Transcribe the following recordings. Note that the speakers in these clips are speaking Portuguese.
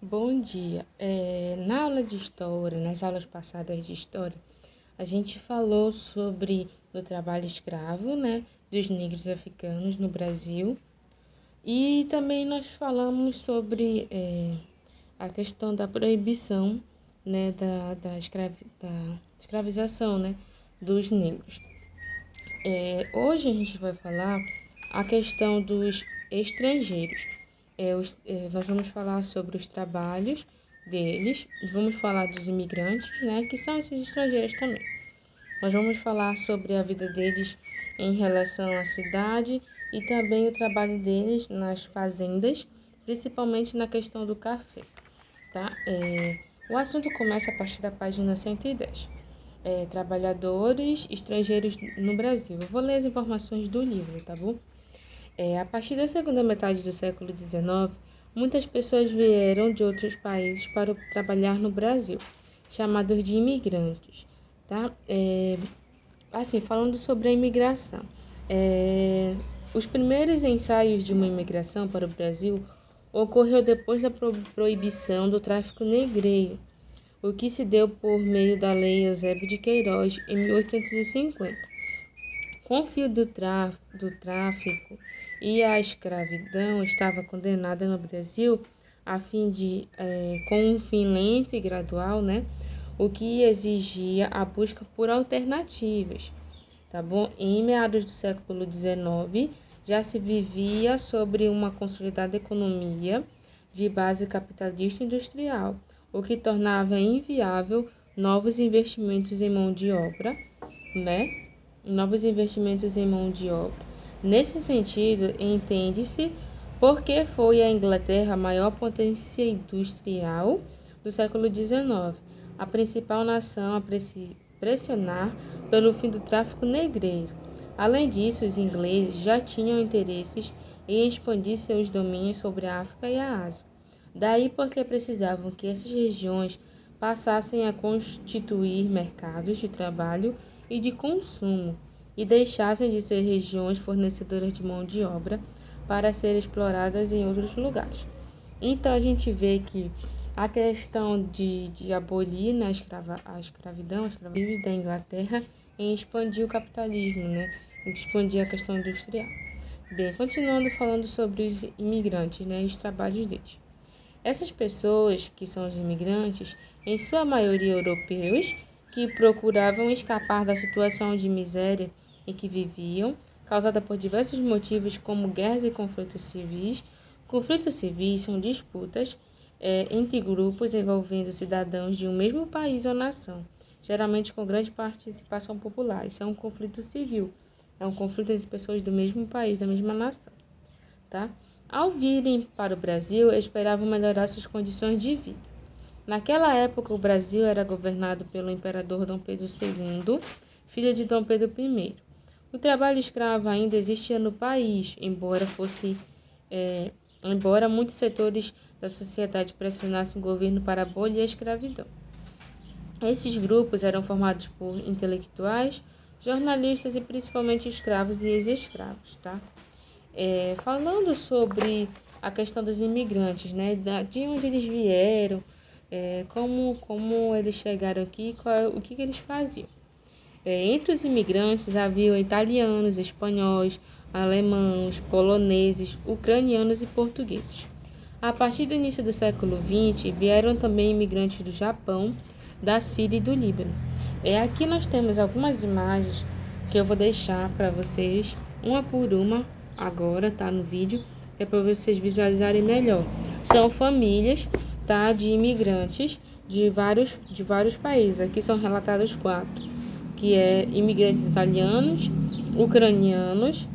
Bom dia. Na aula de história, nas aulas passadas de história, a gente falou sobre o trabalho escravo, né, dos negros africanos no Brasil, e também nós falamos sobre a questão da proibição, né, da escravização, né, dos negros. Hoje a gente vai falar a questão dos estrangeiros. Nós vamos falar sobre os trabalhos deles, vamos falar dos imigrantes, né, que são esses estrangeiros também. Nós vamos falar sobre a vida deles em relação à cidade e também o trabalho deles nas fazendas, principalmente na questão do café, tá? O assunto começa a partir da página 110. Trabalhadores estrangeiros no Brasil. Eu vou ler as informações do livro, tá bom? A partir da segunda metade do século XIX, muitas pessoas vieram de outros países para trabalhar no Brasil, chamados de imigrantes, tá? Assim, falando sobre a imigração, os primeiros ensaios de uma imigração para o Brasil ocorreu depois da proibição do tráfico negreiro, o que se deu por meio da Lei Eusébio de Queiroz em 1850. Com o fim do tráfico e a escravidão estava condenada no Brasil, com um fim lento e gradual, né? O que exigia a busca por alternativas, tá bom? Em meados do século XIX, já se vivia sobre uma consolidada economia de base capitalista industrial, o que tornava inviável novos investimentos em mão de obra, né? Nesse sentido, entende-se por que foi a Inglaterra a maior potência industrial do século XIX, a principal nação a pressionar pelo fim do tráfico negreiro. Além disso, os ingleses já tinham interesses em expandir seus domínios sobre a África e a Ásia. Daí porque precisavam que essas regiões passassem a constituir mercados de trabalho e de consumo, e deixassem de ser regiões fornecedoras de mão de obra para serem exploradas em outros lugares. Então a gente vê que a questão de abolir, né, a escravidão da Inglaterra em expandir o capitalismo, né, em expandir a questão industrial. Bem, continuando falando sobre os imigrantes, né, e os trabalhos deles. Essas pessoas, que são os imigrantes, em sua maioria europeus, que procuravam escapar da situação de miséria em que viviam, causada por diversos motivos como guerras e conflitos civis. Conflitos civis são disputas entre grupos envolvendo cidadãos de um mesmo país ou nação, geralmente com grande participação popular. Isso é um conflito civil, é um conflito entre pessoas do mesmo país, da mesma nação, tá? Ao virem para o Brasil, esperavam melhorar suas condições de vida. Naquela época, o Brasil era governado pelo imperador Dom Pedro II, filho de Dom Pedro I. O trabalho escravo ainda existia no país, embora muitos setores da sociedade pressionassem o governo para abolir a escravidão. Esses grupos eram formados por intelectuais, jornalistas e principalmente escravos e ex-escravos, tá? Falando sobre a questão dos imigrantes, né, de onde eles vieram, como eles chegaram aqui, o que eles faziam. Entre os imigrantes havia italianos, espanhóis, alemães, poloneses, ucranianos e portugueses. A partir do início do século XX, vieram também imigrantes do Japão, da Síria e do Líbano. Aqui nós temos algumas imagens que eu vou deixar para vocês, uma por uma, agora, tá, no vídeo, que é para vocês visualizarem melhor. São famílias, tá, de imigrantes de vários países. Aqui são relatados 4, que é imigrantes italianos, ucranianos,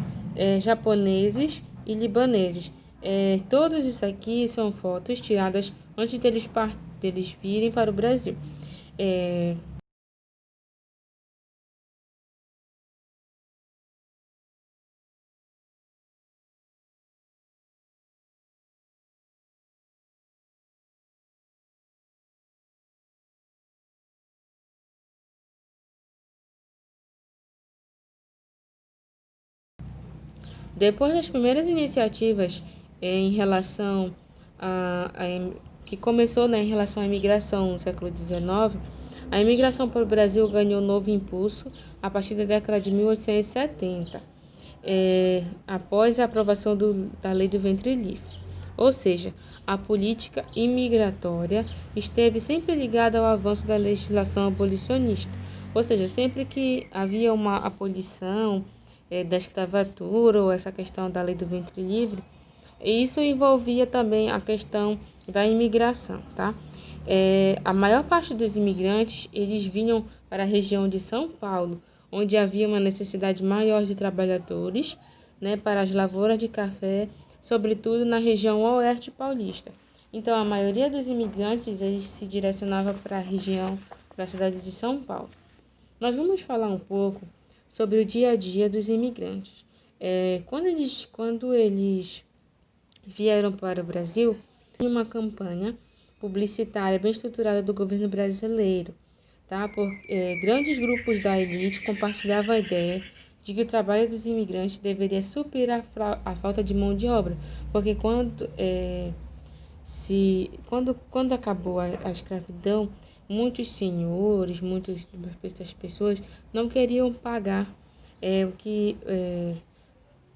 japoneses e libaneses. Todos isso aqui são fotos tiradas antes deles virem para o Brasil. Depois das primeiras iniciativas em relação que começou, né, em relação à imigração no século XIX, a imigração para o Brasil ganhou novo impulso a partir da década de 1870, após a aprovação da Lei do Ventre Livre. Ou seja, a política imigratória esteve sempre ligada ao avanço da legislação abolicionista. Ou seja, sempre que havia uma abolição da escravatura ou essa questão da Lei do Ventre Livre, isso envolvia também a questão da imigração, tá? A maior parte dos imigrantes, eles vinham para a região de São Paulo, onde havia uma necessidade maior de trabalhadores, né, para as lavouras de café, sobretudo na região oeste paulista. Então, a maioria dos imigrantes, eles se direcionava para a região, para a cidade de São Paulo. Nós vamos falar um pouco sobre o dia a dia dos imigrantes. Quando eles vieram para o Brasil, tinha uma campanha publicitária bem estruturada do governo brasileiro, tá? Grandes grupos da elite compartilhavam a ideia de que o trabalho dos imigrantes deveria suprir a falta de mão de obra, porque quando acabou a escravidão, muitos senhores, muitas pessoas não queriam pagar o que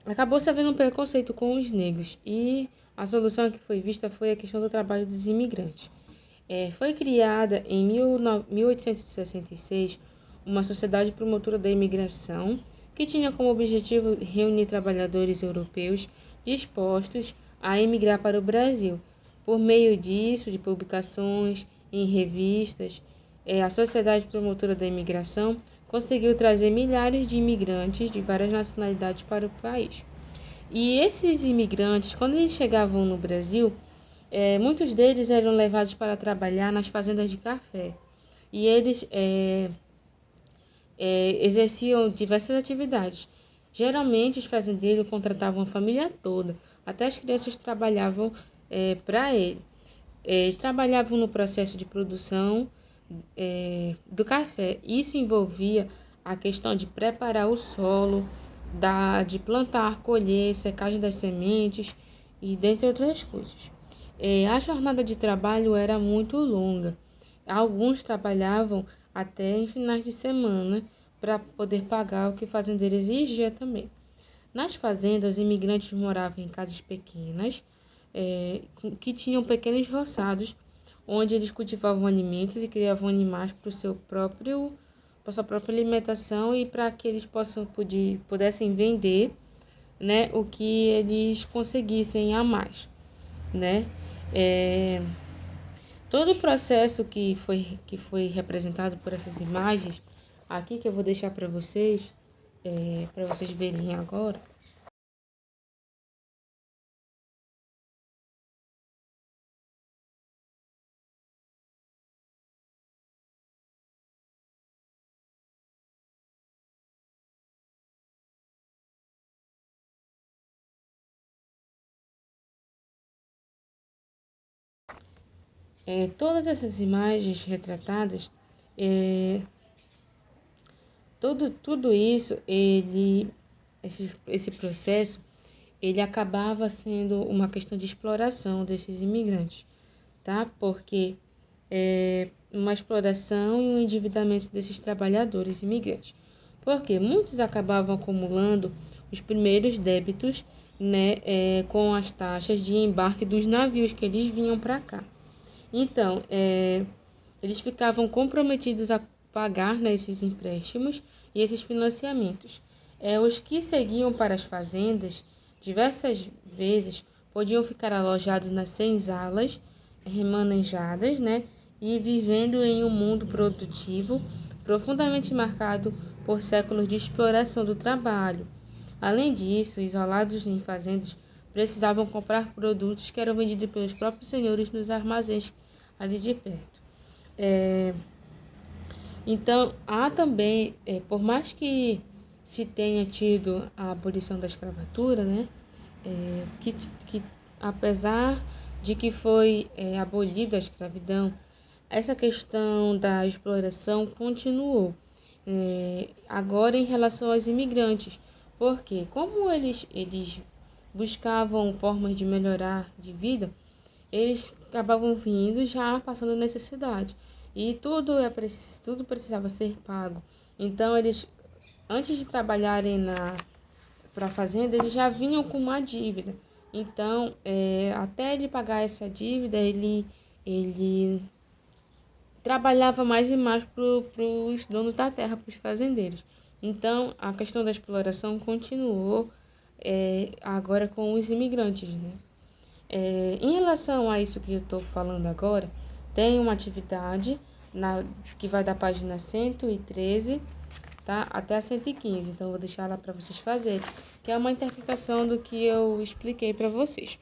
acabou se havendo um preconceito com os negros, e a solução que foi vista foi a questão do trabalho dos imigrantes. Foi criada em 1866 uma sociedade promotora da imigração, que tinha como objetivo reunir trabalhadores europeus dispostos a emigrar para o Brasil. Por meio disso, de publicações em revistas, a Sociedade Promotora da Imigração conseguiu trazer milhares de imigrantes de várias nacionalidades para o país. E esses imigrantes, quando eles chegavam no Brasil, muitos deles eram levados para trabalhar nas fazendas de café. E eles exerciam diversas atividades. Geralmente, os fazendeiros contratavam a família toda, até as crianças trabalhavam para ele. Eles trabalhavam no processo de produção do café. Isso envolvia a questão de preparar o solo, de plantar, colher, secagem das sementes e dentre outras coisas. A jornada de trabalho era muito longa. Alguns trabalhavam até em finais de semana para poder pagar o que o fazendeiro exigia também. Nas fazendas, os imigrantes moravam em casas pequenas, que tinham pequenos roçados, onde eles cultivavam alimentos e criavam animais para sua própria alimentação e para que eles pudessem vender, né, o que eles conseguissem a mais, né? Todo o processo que foi representado por essas imagens aqui, que eu vou deixar para vocês verem agora. Todas essas imagens retratadas, tudo isso, esse processo, ele acabava sendo uma questão de exploração desses imigrantes, tá? Porque uma exploração e um endividamento desses trabalhadores imigrantes. Porque muitos acabavam acumulando os primeiros débitos, né, com as taxas de embarque dos navios que eles vinham para cá. Então, eles ficavam comprometidos a pagar, né, esses empréstimos e esses financiamentos. Os que seguiam para as fazendas, diversas vezes, podiam ficar alojados nas senzalas, remanejadas, né, e vivendo em um mundo produtivo profundamente marcado por séculos de exploração do trabalho. Além disso, isolados em fazendas, precisavam comprar produtos que eram vendidos pelos próprios senhores nos armazéns ali de perto. Então, há também, por mais que se tenha tido a abolição da escravatura, né, que apesar de que foi abolida a escravidão, essa questão da exploração continuou. Agora, em relação aos imigrantes, porque como eles buscavam formas de melhorar de vida, eles acabavam vindo já passando necessidade. E tudo precisava ser pago. Então, eles, antes de trabalharem para a fazenda, eles já vinham com uma dívida. Então, até ele pagar essa dívida, ele trabalhava mais e mais para os donos da terra, para os fazendeiros. Então, a questão da exploração continuou agora com os imigrantes, né? Em relação a isso que eu estou falando agora, tem uma atividade que vai da página 113, tá, até a 115. Então, eu vou deixar lá para vocês fazerem, que é uma interpretação do que eu expliquei para vocês,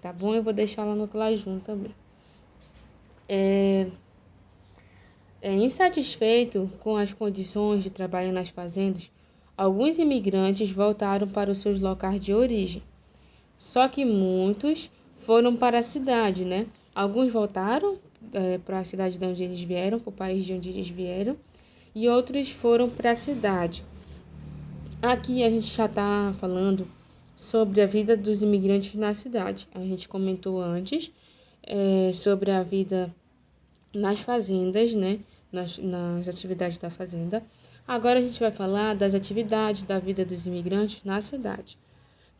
tá bom? Eu vou deixar lá no Classroom também. Insatisfeito com as condições de trabalho nas fazendas, alguns imigrantes voltaram para os seus locais de origem. Só que muitos foram para a cidade, né? Alguns voltaram para a cidade de onde eles vieram, para o país de onde eles vieram, e outros foram para a cidade. Aqui a gente já está falando sobre a vida dos imigrantes na cidade. A gente comentou antes sobre a vida nas fazendas, né? Nas atividades da fazenda. Agora a gente vai falar das atividades da vida dos imigrantes na cidade,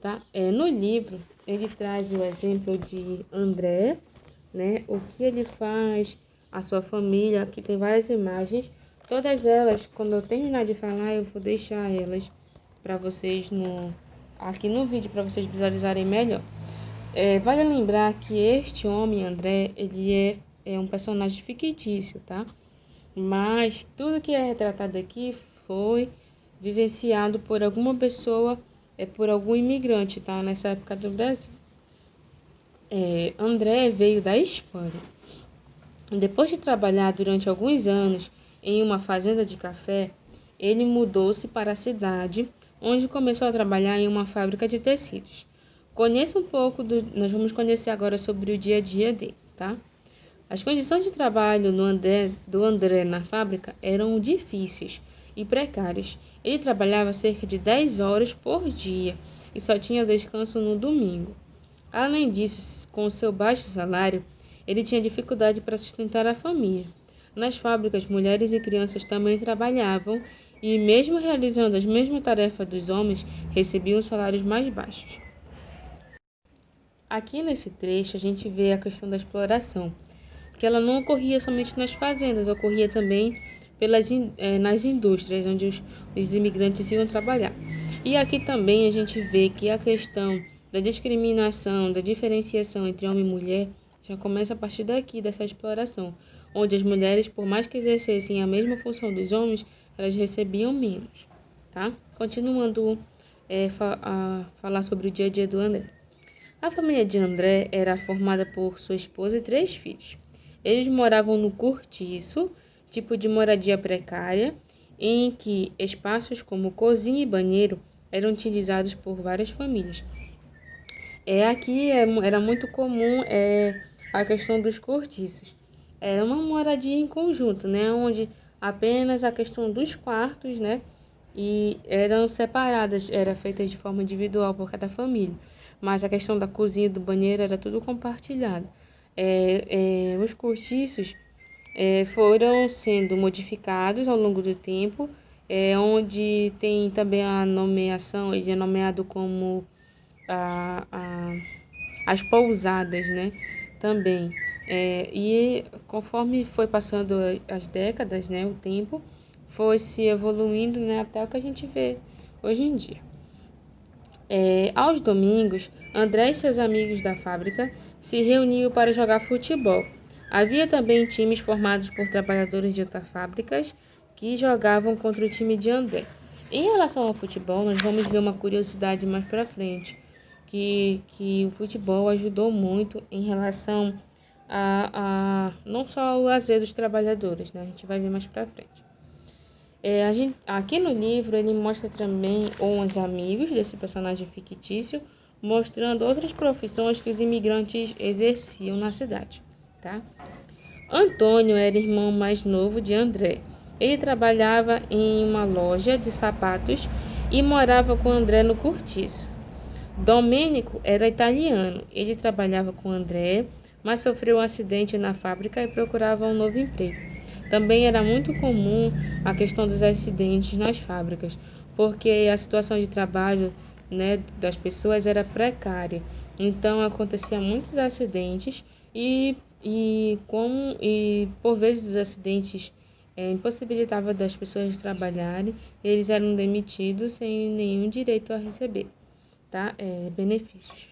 tá? No livro, ele traz o exemplo de André, né? O que ele faz, a sua família, aqui tem várias imagens. Todas elas, quando eu terminar de falar, eu vou deixar elas para vocês aqui no vídeo, para vocês visualizarem melhor. Vale lembrar que este homem, André, ele é um personagem fictício, tá? Mas tudo que é retratado aqui foi vivenciado por alguma pessoa, por algum imigrante, tá? Nessa época do Brasil. André veio da Espanha. Depois de trabalhar durante alguns anos em uma fazenda de café, ele mudou-se para a cidade, onde começou a trabalhar em uma fábrica de tecidos. Nós vamos conhecer agora sobre o dia a dia dele, tá? As condições de trabalho do André na fábrica eram difíceis e precárias. Ele trabalhava cerca de 10 horas por dia e só tinha descanso no domingo. Além disso, com seu baixo salário, ele tinha dificuldade para sustentar a família. Nas fábricas, mulheres e crianças também trabalhavam e, mesmo realizando as mesmas tarefas dos homens, recebiam salários mais baixos. Aqui nesse trecho, a gente vê a questão da exploração, que ela não ocorria somente nas fazendas, ocorria também nas indústrias, onde os imigrantes iam trabalhar. E aqui também a gente vê que a questão da discriminação, da diferenciação entre homem e mulher, já começa a partir daqui, dessa exploração, onde as mulheres, por mais que exercessem a mesma função dos homens, elas recebiam menos, tá? Continuando a falar sobre o dia a dia do André. A família de André era formada por sua esposa e 3 filhos. Eles moravam no cortiço, tipo de moradia precária, em que espaços como cozinha e banheiro eram utilizados por várias famílias. Aqui era muito comum a questão dos cortiços. Era uma moradia em conjunto, né, onde apenas a questão dos quartos, né, e eram separadas, era feita de forma individual por cada família. Mas a questão da cozinha e do banheiro era tudo compartilhado. Os cortiços foram sendo modificados ao longo do tempo, onde tem também a nomeação, ele é nomeado como as pousadas, né? Também. E conforme foi passando as décadas, né, o tempo, foi se evoluindo, né, até o que a gente vê hoje em dia. Aos domingos, André e seus amigos da fábrica se reuniam para jogar futebol. Havia também times formados por trabalhadores de outras fábricas que jogavam contra o time de André. Em relação ao futebol, nós vamos ver uma curiosidade mais para frente, que o futebol ajudou muito em relação a não só ao lazer dos trabalhadores, né? A gente vai ver mais para frente. Aqui no livro ele mostra também uns amigos desse personagem fictício, mostrando outras profissões que os imigrantes exerciam na cidade, tá? Antônio era irmão mais novo de André. Ele trabalhava em uma loja de sapatos e morava com André no cortiço. Domênico era italiano. Ele trabalhava com André, mas sofreu um acidente na fábrica e procurava um novo emprego. Também era muito comum a questão dos acidentes nas fábricas, porque a situação de trabalho, né, das pessoas era precária. Então acontecia muitos acidentes e por vezes os acidentes impossibilitavam das pessoas trabalharem, eles eram demitidos sem nenhum direito a receber, tá? Benefícios.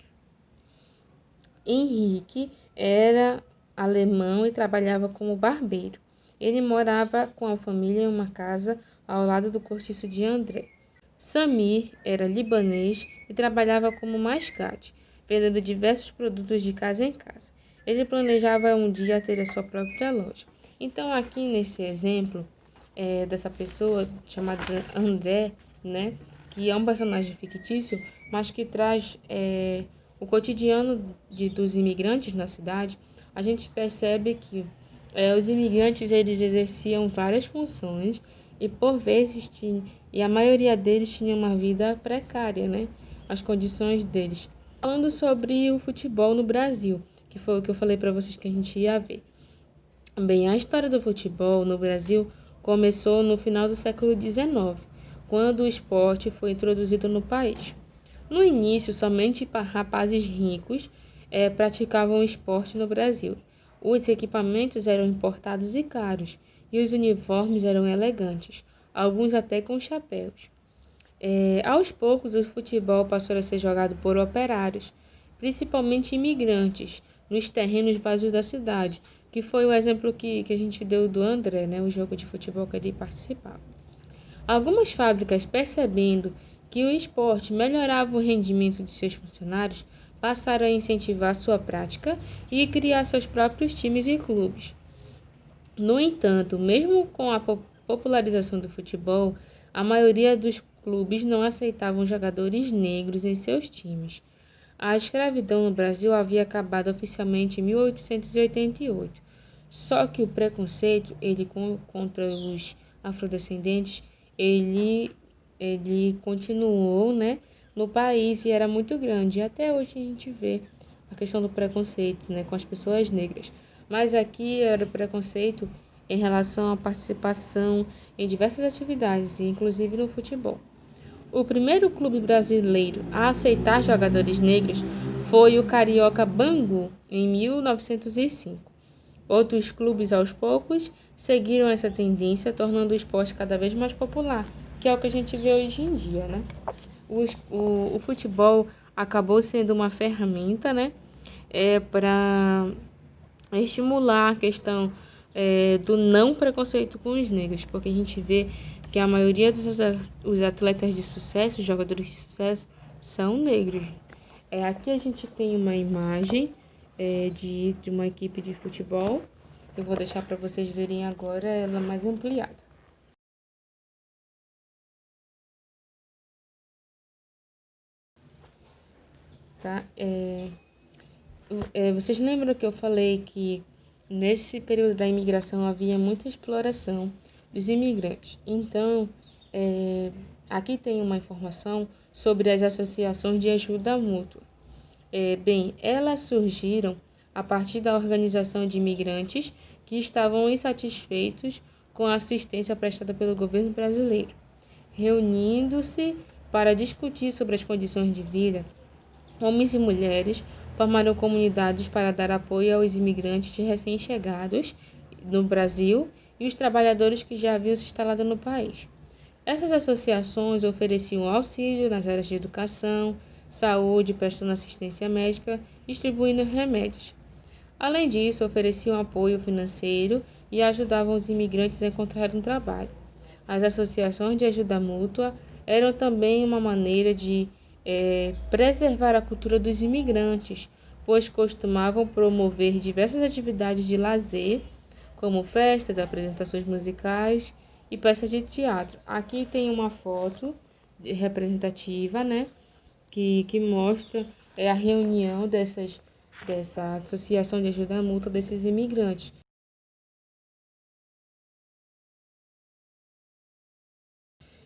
Henrique era alemão e trabalhava como barbeiro. Ele morava com a família em uma casa ao lado do cortiço de André. Samir era libanês e trabalhava como mascate, vendendo diversos produtos de casa em casa. Ele planejava um dia ter a sua própria loja. Então, aqui nesse exemplo dessa pessoa chamada André, né, que é um personagem fictício, mas que traz o cotidiano dos imigrantes na cidade, a gente percebe que os imigrantes eles exerciam várias funções e por vezes e a maioria deles tinha uma vida precária, né? As condições deles. Falando sobre o futebol no Brasil, que foi o que eu falei para vocês que a gente ia ver. Bem, a história do futebol no Brasil começou no final do século XIX, quando o esporte foi introduzido no país. No início, somente rapazes ricos praticavam esporte no Brasil. Os equipamentos eram importados e caros, e os uniformes eram elegantes, alguns até com chapéus. Aos poucos, o futebol passou a ser jogado por operários, principalmente imigrantes, nos terrenos vazios da cidade, que foi o exemplo que a gente deu do André, né, o jogo de futebol que ele participava. Algumas fábricas, percebendo que o esporte melhorava o rendimento de seus funcionários, passaram a incentivar sua prática e criar seus próprios times e clubes. No entanto, mesmo com a popularização do futebol, a maioria dos clubes não aceitavam jogadores negros em seus times. A escravidão no Brasil havia acabado oficialmente em 1888. Só que o preconceito contra os afrodescendentes ele continuou, né, no país e era muito grande. E até hoje a gente vê a questão do preconceito, né, com as pessoas negras. Mas aqui era o preconceito em relação à participação em diversas atividades, inclusive no futebol. O primeiro clube brasileiro a aceitar jogadores negros foi o Carioca Bangu, em 1905. Outros clubes, aos poucos, seguiram essa tendência, tornando o esporte cada vez mais popular, que é o que a gente vê hoje em dia, né? O futebol acabou sendo uma ferramenta, né, para estimular a questão do não preconceito com os negros, porque a gente vê que a maioria dos atletas de sucesso, jogadores de sucesso, são negros. Aqui a gente tem uma imagem de uma equipe de futebol. Eu vou deixar para vocês verem agora ela mais ampliada. Tá? Vocês lembram que eu falei que nesse período da imigração havia muita exploração dos imigrantes? Então, aqui tem uma informação sobre as associações de ajuda mútua. Elas surgiram a partir da organização de imigrantes que estavam insatisfeitos com a assistência prestada pelo governo brasileiro, reunindo-se para discutir sobre as condições de vida. Homens e mulheres formaram comunidades para dar apoio aos imigrantes recém-chegados no Brasil e os trabalhadores que já haviam se instalado no país. Essas associações ofereciam auxílio nas áreas de educação, saúde, prestando assistência médica, distribuindo remédios. Além disso, ofereciam apoio financeiro e ajudavam os imigrantes a encontrar um trabalho. As associações de ajuda mútua eram também uma maneira de preservar a cultura dos imigrantes, pois costumavam promover diversas atividades de lazer, como festas, apresentações musicais e peças de teatro. Aqui tem uma foto representativa, né, que mostra a reunião dessa associação de ajuda mútua desses imigrantes.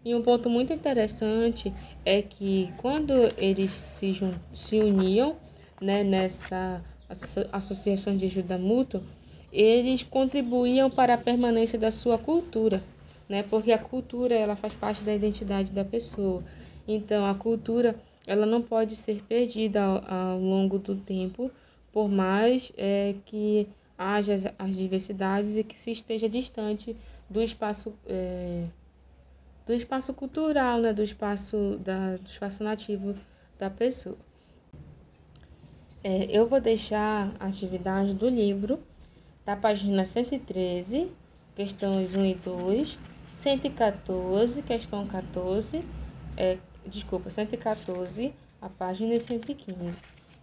E um ponto muito interessante é que quando eles se uniam, né, nessa associações de ajuda mútua, eles contribuíam para a permanência da sua cultura, né? Porque a cultura ela faz parte da identidade da pessoa. Então, a cultura ela não pode ser perdida ao longo do tempo, por mais que haja as diversidades e que se esteja distante do espaço cultural, né? Do espaço nativo da pessoa. Eu vou deixar a atividade do livro da página 113, questões 1 e 2, 114, questão 14, 114, a página 115,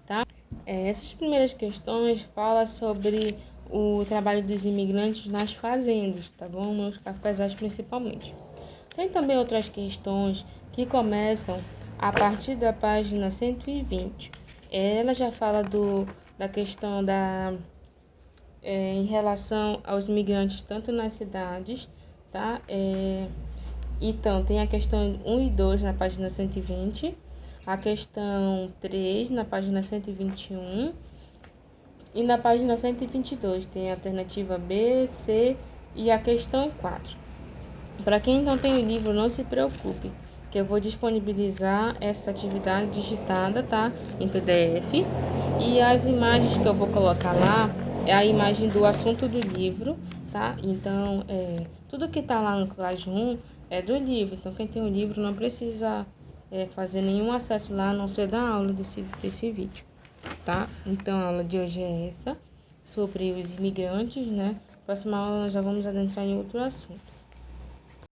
tá? Essas primeiras questões falam sobre o trabalho dos imigrantes nas fazendas, tá bom? Nos cafezais principalmente. Tem também outras questões que começam a partir da página 120. Ela já fala da questão em relação aos migrantes, tanto nas cidades, tá? Então, tem a questão 1 e 2 na página 120, a questão 3 na página 121 e na página 122 tem a alternativa B, C e a questão 4. Para quem não tem o livro, não se preocupe, que eu vou disponibilizar essa atividade digitada, tá? Em PDF. E as imagens que eu vou colocar lá é a imagem do assunto do livro, tá? Então, tudo que tá lá no Classroom é do livro. Então, quem tem o livro não precisa fazer nenhum acesso lá, a não ser da aula desse vídeo, tá? Então, a aula de hoje é essa, sobre os imigrantes, né? Próxima aula nós já vamos adentrar em outro assunto.